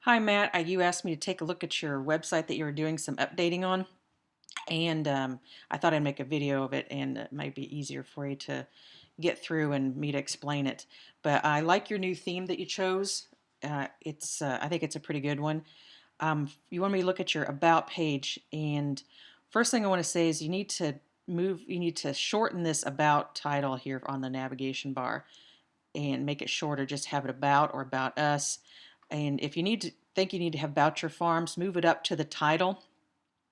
Hi, Matt. You asked me to take a look at your website that you were doing some updating on, and I thought I'd make a video of it, and it might be easier for you to get through and me to explain it. But I like your new theme that you chose. I think it's a pretty good one. You want me to look at your About page, and first thing I want to say is you need to shorten this About title here on the navigation bar and make it shorter. Just have it About or About Us. And if you think you need to have Boucher Farms, move it up to the title.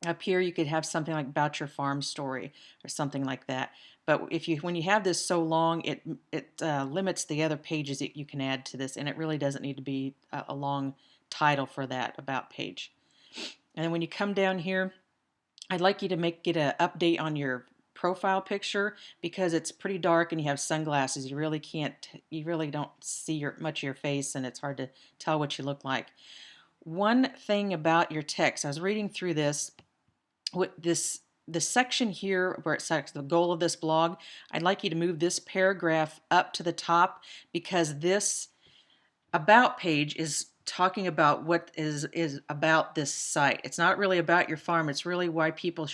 Up here, you could have something like Boucher Farm Story or something like that. But when you have this so long, it limits the other pages that you can add to this, and it really doesn't need to be a long title for that About page. And then when you come down here, I'd like you to get an update on your profile picture because it's pretty dark and you have sunglasses. You really don't see much of your face, and it's hard to tell what you look like. One thing about your text, I was reading through this, the section here where it says the goal of this blog, I'd like you to move this paragraph up to the top because this About page is talking about what is about this site. It's not really about your farm. It's really why people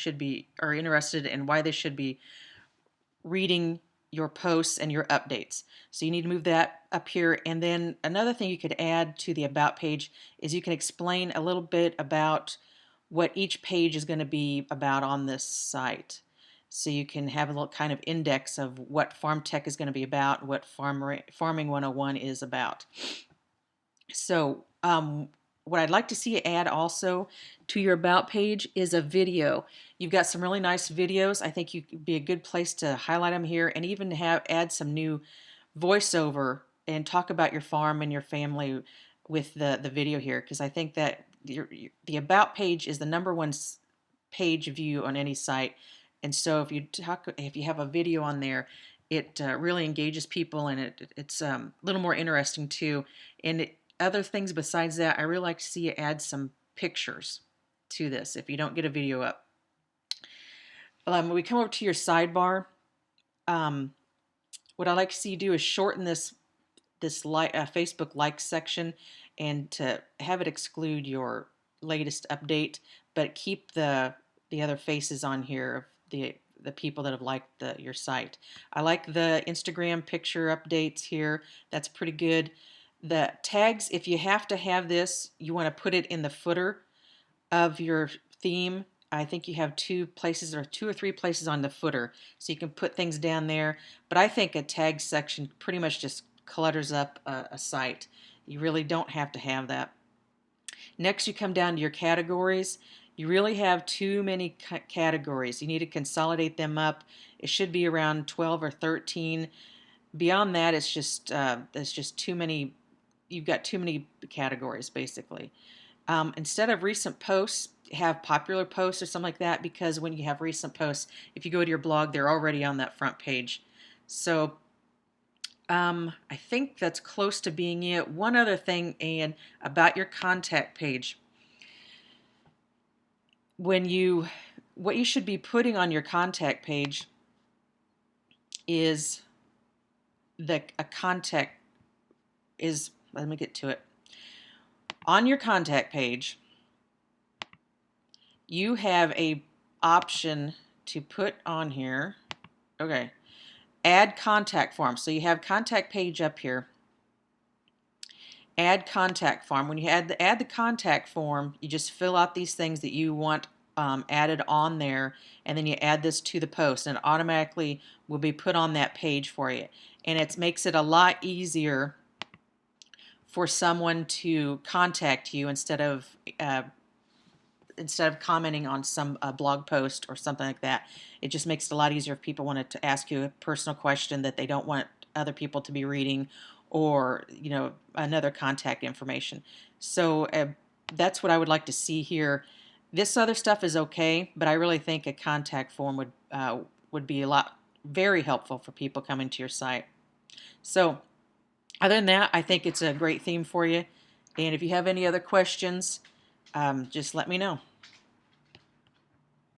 are interested and why they should be reading your posts and your updates. So you need to move that up here. And then another thing you could add to the About page is you can explain a little bit about what each page is going to be about on this site. So you can have a little kind of index of what farm tech is going to be about and what farming 101 is about. So what I'd like to see you add also to your About page is a video. You've got some really nice videos. I think you could be a good place to highlight them here and even add some new voiceover and talk about your farm and your family with the video here, because I think that the About page is the #1 page view on any site. And so if you have a video on there, it really engages people, and it's a little more interesting too. And other things besides that, I really like to see you add some pictures to this if you don't get a video up. When we come over to your sidebar, what I like to see you do is shorten this Facebook likes section and to have it exclude your latest update, but keep the other faces on here of the people that have liked your site. I like the Instagram picture updates here. That's pretty good. The tags, if you have to have this, you want to put it in the footer of your theme. I think you have two or three places on the footer, so you can put things down there. But I think a tag section pretty much just clutters up a site. You really don't have to have that. Next, you come down to your categories. You really have too many categories. You need to consolidate them up. It should be around 12 or 13. Beyond that, it's just too many. You've got too many categories, basically. Instead of recent posts, have popular posts or something like that, because when you have recent posts, if you go to your blog, they're already on that front page. So I think that's close to being it. One other thing, and about your contact page. What you should be putting on your contact page is let me get to it. On your contact page, you have a option to put on here. Okay. Add contact form. So you have contact page up here. Add contact form. When you add the contact form, you just fill out these things that you want added on there, and then you add this to the post, and it automatically will be put on that page for you. And it makes it a lot easier for someone to contact you instead of commenting on some blog post or something like that. It just makes it a lot easier if people wanted to ask you a personal question that they don't want other people to be reading, or another contact information. So that's what I would like to see here. This other stuff is okay, but I really think a contact form would be very helpful for people coming to your site. So other than that, I think it's a great theme for you. And if you have any other questions, just let me know.